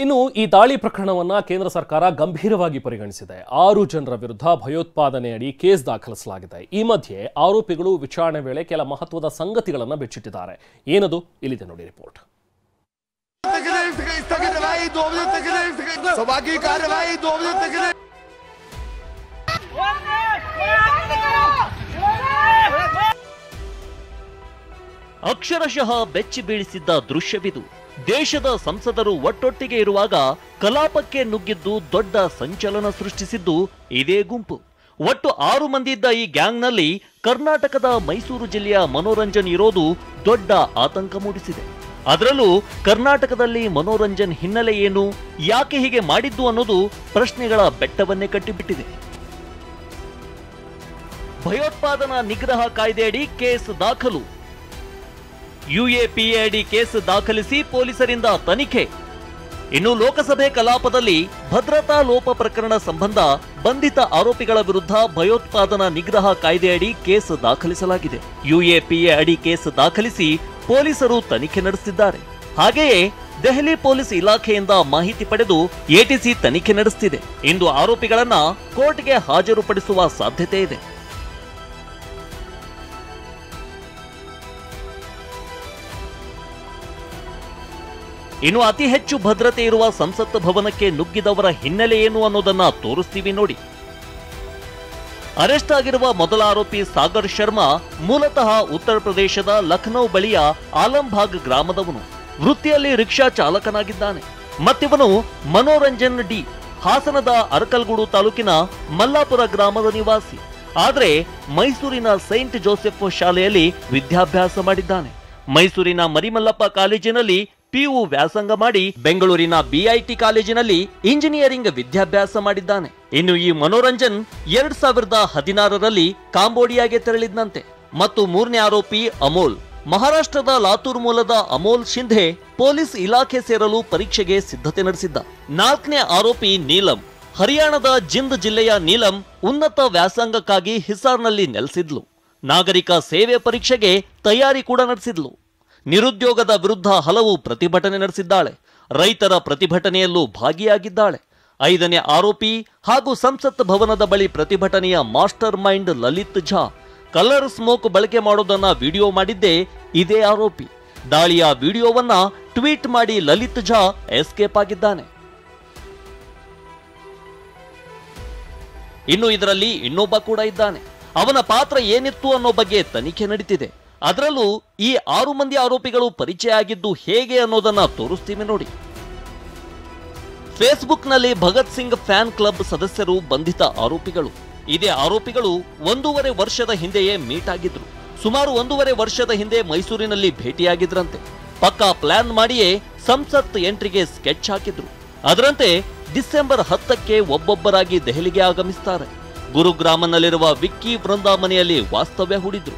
ಇನ್ನು ಈ ದಾಳಿ ಪ್ರಕರಣವನ್ನು ಕೇಂದ್ರ ಸರ್ಕಾರ ಗಂಭೀರವಾಗಿ ಪರಿಗಣಿಸಿದೆ. 6 ಜನರ ವಿರುದ್ಧ ಭಯೋತ್ಪಾದನೆಯಡಿ ಕೇಸ್ ದಾಖಲಿಸಲಾಗಿದೆ. ಈ ಮಧ್ಯೆ ಆರೋಪಿಗಳು ವಿಚಾರಣೆ ವೇಳೆ ಕೆಲ ಮಹತ್ವದ ಸಂಗತಿಗಳನ್ನು ಬಿಚ್ಚಿಟ್ಟಿದ್ದಾರೆ. ಏನದು ಇಲ್ಲಿದೆ ನೋಡಿ ರಿಪೋರ್ಟ್. ಅಕ್ಷರಶಃ ಬೆಚ್ಚಿ ಬೀಳಿಸಿದ್ದ ದೃಶ್ಯವಿದು. ದೇಶದ ಸಂಸದರು ಒಟ್ಟೊಟ್ಟಿಗೆ ಇರುವಾಗ ಕಲಾಪಕ್ಕೆ ನುಗ್ಗಿದ್ದು ದೊಡ್ಡ ಸಂಚಲನ ಸೃಷ್ಟಿಸಿದ್ದು ಇದೇ ಗುಂಪು. ಒಟ್ಟು 6 ಮಂದಿ ಇದ್ದ ಈ ಗ್ಯಾಂಗ್ನಲ್ಲಿ ಕರ್ನಾಟಕದ ಮೈಸೂರು ಜಿಲ್ಲೆಯ ಮನೋರಂಜನ್ ಇರೋದು ದೊಡ್ಡ ಆತಂಕ ಮೂಡಿಸಿದೆ. ಅದರಲ್ಲೂ ಕರ್ನಾಟಕದಲ್ಲಿ ಮನೋರಂಜನ್ ಹಿನ್ನೆಲೆ ಏನು, ಯಾಕೆ ಹೀಗೆ ಮಾಡಿದ್ದು ಅನ್ನೋದು ಪ್ರಶ್ನೆಗಳ ಬೆಟ್ಟವನ್ನೇ ಕಟ್ಟಿಬಿಟ್ಟಿದೆ. ಭಯೋತ್ಪಾದನಾ ನಿಗ್ರಹ ಕಾಯ್ದೆಯಡಿ ಕೇಸ್ ದಾಖಲು. UAPA ಅಡಿ ಕೇಸ್ ದಾಖಲಿಸಿ ಪೊಲೀಸರಿಂದ ತನಿಖೆ. ಇನ್ನು ಲೋಕಸಭೆ ಕಲಾಪದಲ್ಲಿ ಭದ್ರತಾ ಲೋಪ ಪ್ರಕರಣ ಸಂಬಂಧ ಬಂಧಿತ ಆರೋಪಿಗಳ ವಿರುದ್ಧ ಭಯೋತ್ಪಾದನಾ ನಿಗ್ರಹ ಕಾಯ್ದೆಯಡಿ ಕೇಸ್ ದಾಖಲಿಸಲಾಗಿದೆ. UAPA ಅಡಿ ಕೇಸ್ ದಾಖಲಿಸಿ ಪೊಲೀಸರು ತನಿಖೆ ನಡೆಸುತ್ತಿದ್ದಾರೆ. ಹಾಗೆಯೇ ದೆಹಲಿ ಪೊಲೀಸ್ ಇಲಾಖೆಯಿಂದ ಮಾಹಿತಿ ಪಡೆದು ATC ತನಿಖೆ ನಡೆಸುತ್ತಿದೆ. ಇಂದು ಆರೋಪಿಗಳನ್ನ ಕೋರ್ಟ್ಗೆ ಹಾಜರುಪಡಿಸುವ ಸಾಧ್ಯತೆ ಇದೆ. ಇನ್ನು ಅತಿ ಹೆಚ್ಚು ಭದ್ರತೆ ಇರುವ ಸಂಸತ್ ಭವನಕ್ಕೆ ನುಗ್ಗಿದವರ ಹಿನ್ನೆಲೆ ಏನು ಅನ್ನೋದನ್ನ ತೋರಿಸ್ತೀವಿ ನೋಡಿ. ಅರೆಸ್ಟ್ ಆಗಿರುವ ಮೊದಲ ಆರೋಪಿ ಸಾಗರ್ ಶರ್ಮಾ ಮೂಲತಃ ಉತ್ತರ ಪ್ರದೇಶದ ಲಖನೌ ಬಳಿಯ ಆಲಂಬಾಗ್ ಗ್ರಾಮದವನು. ವೃತ್ತಿಯಲ್ಲಿ ರಿಕ್ಷಾ ಚಾಲಕನಾಗಿದ್ದಾನೆ. ಮತ್ತಿವನು ಮನೋರಂಜನ್ ಡಿ ಹಾಸನದ ಅರಕಲ್ಗೂಡು ತಾಲೂಕಿನ ಮಲ್ಲಾಪುರ ಗ್ರಾಮದ ನಿವಾಸಿ. ಆದರೆ ಮೈಸೂರಿನ ಸೈಂಟ್ ಜೋಸೆಫ್ ಶಾಲೆಯಲ್ಲಿ ವಿದ್ಯಾಭ್ಯಾಸ ಮಾಡಿದ್ದಾನೆ. ಮೈಸೂರಿನ ಮರಿಮಲ್ಲಪ್ಪ ಕಾಲೇಜಿನಲ್ಲಿ PU ವ್ಯಾಸಂಗ ಮಾಡಿ ಬೆಂಗಳೂರಿನ BIT ಕಾಲೇಜಿನಲ್ಲಿ ಇಂಜಿನಿಯರಿಂಗ್ ವಿದ್ಯಾಭ್ಯಾಸ ಮಾಡಿದ್ದಾನೆ. ಇನ್ನು ಈ ಮನೋರಂಜನ್ 2016ರಲ್ಲಿ ಕಾಂಬೋಡಿಯಾಗೆ ತೆರಳಿದ್ದಂತೆ. ಮತ್ತು 3ನೇ ಆರೋಪಿ ಅಮೋಲ್ ಮಹಾರಾಷ್ಟ್ರದ ಲಾತೂರ್ ಮೂಲದ ಅಮೋಲ್ ಶಿಂಧೆ ಪೊಲೀಸ್ ಇಲಾಖೆ ಸೇರಲು ಪರೀಕ್ಷೆಗೆ ಸಿದ್ಧತೆ ನಡೆಸಿದ್ದ. 4ನೇ ಆರೋಪಿ ನೀಲಂ ಹರಿಯಾಣದ ಜಿಂದ್ ಜಿಲ್ಲೆಯ ನೀಲಂ ಉನ್ನತ ವ್ಯಾಸಂಗಕ್ಕಾಗಿ ಹಿಸಾರ್ನಲ್ಲಿ ನೆಲೆಸಿದ್ಲು. ನಾಗರಿಕ ಸೇವೆ ಪರೀಕ್ಷೆಗೆ ತಯಾರಿ ಕೂಡ ನಡೆಸಿದ್ಲು. ನಿರುದ್ಯೋಗದ ವಿರುದ್ಧ ಹಲವು ಪ್ರತಿಭಟನೆ ನಡೆಸಿದ್ದಾಳೆ. ರೈತರ ಪ್ರತಿಭಟನೆಯಲ್ಲೂ ಭಾಗಿಯಾಗಿದ್ದಾಳೆ. 5ನೇ ಆರೋಪಿ ಹಾಗೂ ಸಂಸತ್ ಭವನದ ಬಳಿ ಪ್ರತಿಭಟನೆಯ master mind Lalit Jha colour smoke ಬಳಕೆ ಮಾಡೋದನ್ನ ವಿಡಿಯೋ ಮಾಡಿದ್ದೇ ಇದೇ ಆರೋಪಿ. ದಾಳಿಯ ವಿಡಿಯೋವನ್ನ ಟ್ವೀಟ್ ಮಾಡಿ ಲಲಿತ್ ಝಾ ಎಸ್ಕೇಪ್ ಆಗಿದ್ದಾನೆ. ಇನ್ನು ಇದರಲ್ಲಿ ಇನ್ನೊಬ್ಬ ಕೂಡ ಇದ್ದಾನೆ. ಅವನ ಪಾತ್ರ ಏನಿತ್ತು ಅನ್ನೋ ಬಗ್ಗೆ ತನಿಖೆ ನಡೀತಿದೆ. ಅದರಲ್ಲೂ ಈ 6 ಮಂದಿ ಆರೋಪಿಗಳು ಪರಿಚಯ ಆಗಿದ್ದು ಹೇಗೆ ಅನ್ನೋದನ್ನ ತೋರಿಸ್ತೀವಿ ನೋಡಿ. ಫೇಸ್ಬುಕ್ನಲ್ಲಿ ಭಗತ್ ಸಿಂಗ್ ಫ್ಯಾನ್ ಕ್ಲಬ್ ಸದಸ್ಯರು ಬಂಧಿತ ಆರೋಪಿಗಳು. ಇದೇ ಆರೋಪಿಗಳು 1.5 ವರ್ಷದ ಹಿಂದೆಯೇ ಮೀಟ್ ಆಗಿದ್ರು. ಸುಮಾರು 1.5 ವರ್ಷದ ಹಿಂದೆ ಮೈಸೂರಿನಲ್ಲಿ ಭೇಟಿಯಾಗಿದ್ರಂತೆ. ಪಕ್ಕಾ ಪ್ಲಾನ್ ಮಾಡಿಯೇ ಸಂಸತ್ ಎಂಟ್ರಿಗೆ ಸ್ಕೆಚ್ ಹಾಕಿದ್ರು. ಅದರಂತೆ ಡಿಸೆಂಬರ್ 10ಕ್ಕೆ ಒಬ್ಬೊಬ್ಬರಾಗಿ ದೆಹಲಿಗೆ ಆಗಮಿಸ್ತಾರೆ. ಗುರುಗ್ರಾಮನಲ್ಲಿರುವ ವಿಕ್ಕಿ ವೃಂದಾ ಮನೆಯಲ್ಲಿ ವಾಸ್ತವ್ಯ ಹೂಡಿದ್ರು.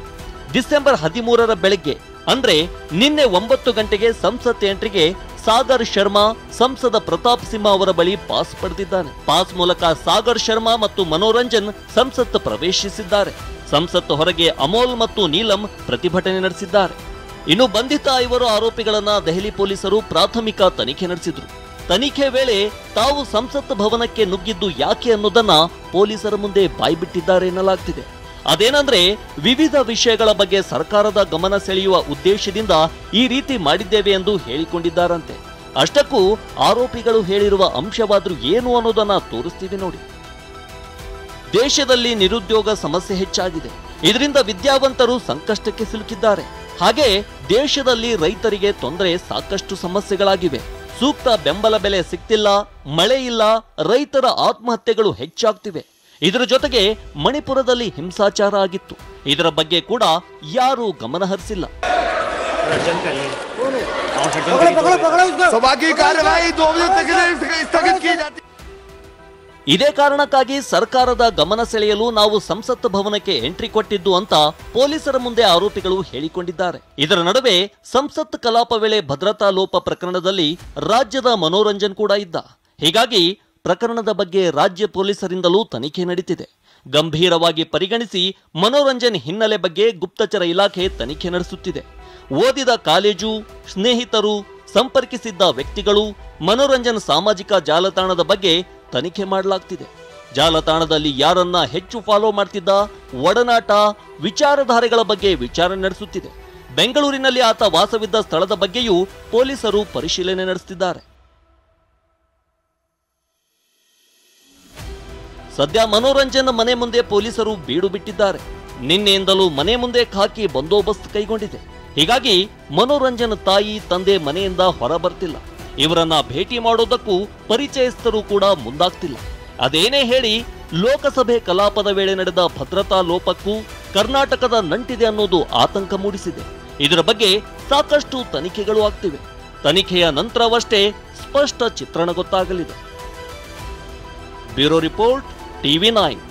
ಡಿಸೆಂಬರ್ 13ರ ಬೆಳಗ್ಗೆ ಅಂದ್ರೆ ನಿನ್ನೆ 9 ಗಂಟೆಗೆ ಸಂಸತ್ ಎಂಟ್ರಿಗೆ ಸಾಗರ್ ಶರ್ಮಾ ಸಂಸದ ಪ್ರತಾಪ್ ಸಿಂಹ ಅವರ ಬಳಿ ಪಾಸ್ ಪಡೆದಿದ್ದಾನೆ. ಪಾಸ್ ಮೂಲಕ ಸಾಗರ್ ಶರ್ಮಾ ಮತ್ತು ಮನೋರಂಜನ್ ಸಂಸತ್ ಪ್ರವೇಶಿಸಿದ್ದಾರೆ. ಸಂಸತ್ ಹೊರಗೆ ಅಮೋಲ್ ಮತ್ತು ನೀಲಂ ಪ್ರತಿಭಟನೆ ನಡೆಸಿದ್ದಾರೆ. ಇನ್ನು ಬಂಧಿತ 5 ಆರೋಪಿಗಳನ್ನ ದೆಹಲಿ ಪೊಲೀಸರು ಪ್ರಾಥಮಿಕ ತನಿಖೆ ನಡೆಸಿದ್ರು. ತನಿಖೆ ವೇಳೆ ತಾವು ಸಂಸತ್ ಭವನಕ್ಕೆ ನುಗ್ಗಿದ್ದು ಯಾಕೆ ಅನ್ನೋದನ್ನ ಪೊಲೀಸರ ಮುಂದೆ ಬಾಯ್ಬಿಟ್ಟಿದ್ದಾರೆ ಎನ್ನಲಾಗ್ತಿದೆ. ಅದೇನಂದ್ರೆ ವಿವಿಧ ವಿಷಯಗಳ ಬಗ್ಗೆ ಸರ್ಕಾರದ ಗಮನ ಸೆಳೆಯುವ ಉದ್ದೇಶದಿಂದ ಈ ರೀತಿ ಮಾಡಿದ್ದೇವೆ ಎಂದು ಹೇಳಿಕೊಂಡಿದ್ದಾರಂತೆ. ಅಷ್ಟಕ್ಕೂ ಆರೋಪಿಗಳು ಹೇಳಿರುವ ಅಂಶವಾದ್ರೂ ಏನು ಅನ್ನೋದನ್ನ ತೋರಿಸ್ತೀವಿ ನೋಡಿ. ದೇಶದಲ್ಲಿ ನಿರುದ್ಯೋಗ ಸಮಸ್ಯೆ ಹೆಚ್ಚಾಗಿದೆ. ಇದರಿಂದ ವಿದ್ಯಾವಂತರು ಸಂಕಷ್ಟಕ್ಕೆ ಸಿಲುಕಿದ್ದಾರೆ. ಹಾಗೆ ದೇಶದಲ್ಲಿ ರೈತರಿಗೆ ತೊಂದರೆ ಸಾಕಷ್ಟು ಸಮಸ್ಯೆಗಳಾಗಿವೆ. ಸೂಕ್ತ ಬೆಂಬಲ ಬೆಲೆ ಸಿಗ್ತಿಲ್ಲ, ಮಳೆ ಇಲ್ಲ, ರೈತರ ಆತ್ಮಹತ್ಯೆಗಳು ಹೆಚ್ಚಾಗ್ತಿವೆ. ಇದರ ಜೊತೆಗೆ ಮಣಿಪುರದಲ್ಲಿ ಹಿಂಸಾಚಾರ ಆಗಿತ್ತು. ಇದರ ಬಗ್ಗೆ ಕೂಡ ಯಾರೂ ಗಮನ ಹರಿಸಿಲ್ಲ. ಇದೇ ಕಾರಣಕ್ಕಾಗಿ ಸರ್ಕಾರದ ಗಮನ ಸೆಳೆಯಲು ನಾವು ಸಂಸತ್ ಭವನಕ್ಕೆ ಎಂಟ್ರಿ ಕೊಟ್ಟಿದ್ದು ಅಂತ ಪೊಲೀಸರ ಮುಂದೆ ಆರೋಪಿಗಳು ಹೇಳಿಕೊಂಡಿದ್ದಾರೆ. ಇದರ ನಡುವೆ ಸಂಸತ್ ಕಲಾಪ ವೇಳೆ ಭದ್ರತಾ ಲೋಪ ಪ್ರಕರಣದಲ್ಲಿ ರಾಜ್ಯದ ಮನೋರಂಜನ್ ಕೂಡ ಇದ್ದ. ಹೀಗಾಗಿ ಪ್ರಕರಣದ ಬಗ್ಗೆ ರಾಜ್ಯ ಪೊಲೀಸರಿಂದಲೂ ತನಿಖೆ ನಡೆದಿದೆ. ಗಂಭೀರವಾಗಿ ಪರಿಗಣಿಸಿ ಮನೋರಂಜನ್ ಹಿನ್ನೆಲೆ ಬಗ್ಗೆ ಗುಪ್ತಚರ ಇಲಾಖೆ ತನಿಖೆ ನಡೆಸುತ್ತಿದೆ. ಓದಿದ ಕಾಲೇಜು, ಸ್ನೇಹಿತರು, ಸಂಪರ್ಕಿಸಿದ್ದ ವ್ಯಕ್ತಿಗಳು, ಮನೋರಂಜನ್ ಸಾಮಾಜಿಕ ಜಾಲತಾಣದ ಬಗ್ಗೆ ತನಿಖೆ ಮಾಡಲಾಗ್ತಿದೆ. ಜಾಲತಾಣದಲ್ಲಿ ಯಾರನ್ನ ಹೆಚ್ಚು ಫಾಲೋ ಮಾಡ್ತಿದ್ದ, ಒಡನಾಟ, ವಿಚಾರಧಾರೆಗಳ ಬಗ್ಗೆ ವಿಚಾರಣೆ ನಡೆಸುತ್ತಿದೆ. ಬೆಂಗಳೂರಿನಲ್ಲಿ ಆತ ವಾಸವಿದ್ದ ಸ್ಥಳದ ಬಗ್ಗೆಯೂ ಪೊಲೀಸರು ಪರಿಶೀಲನೆ ನಡೆಸುತ್ತಿದ್ದಾರೆ. ಸದ್ಯ ಮನೋರಂಜನ್ ಮನೆ ಮುಂದೆ ಪೊಲೀಸರು ಬೀಡು ಬಿಟ್ಟಿದ್ದಾರೆ. ನಿನ್ನೆಯಿಂದಲೂ ಮನೆ ಮುಂದೆ ಖಾಕಿ ಬಂದೋಬಸ್ತ್ ಕೈಗೊಂಡಿದೆ. ಹೀಗಾಗಿ ಮನೋರಂಜನ್ ತಾಯಿ, ತಂದೆ ಮನೆಯಿಂದ ಹೊರ ಬರ್ತಿಲ್ಲ. ಇವರನ್ನ ಭೇಟಿ ಮಾಡೋದಕ್ಕೂ ಪರಿಚಯಸ್ಥರು ಕೂಡ ಮುಂದಾಗ್ತಿಲ್ಲ. ಅದೇನೇ ಹೇಳಿ, ಲೋಕಸಭೆ ಕಲಾಪದ ವೇಳೆ ನಡೆದ ಭದ್ರತಾ ಲೋಪಕ್ಕೂ ಕರ್ನಾಟಕದ ನಂಟಿದೆ ಅನ್ನೋದು ಆತಂಕ ಮೂಡಿಸಿದೆ. ಇದರ ಬಗ್ಗೆ ಸಾಕಷ್ಟು ತನಿಖೆಗಳು ಆಗ್ತಿವೆ. ತನಿಖೆಯ ನಂತರವಷ್ಟೇ ಸ್ಪಷ್ಟ ಚಿತ್ರಣ ಗೊತ್ತಾಗಲಿದೆ. Bureau report, TV9.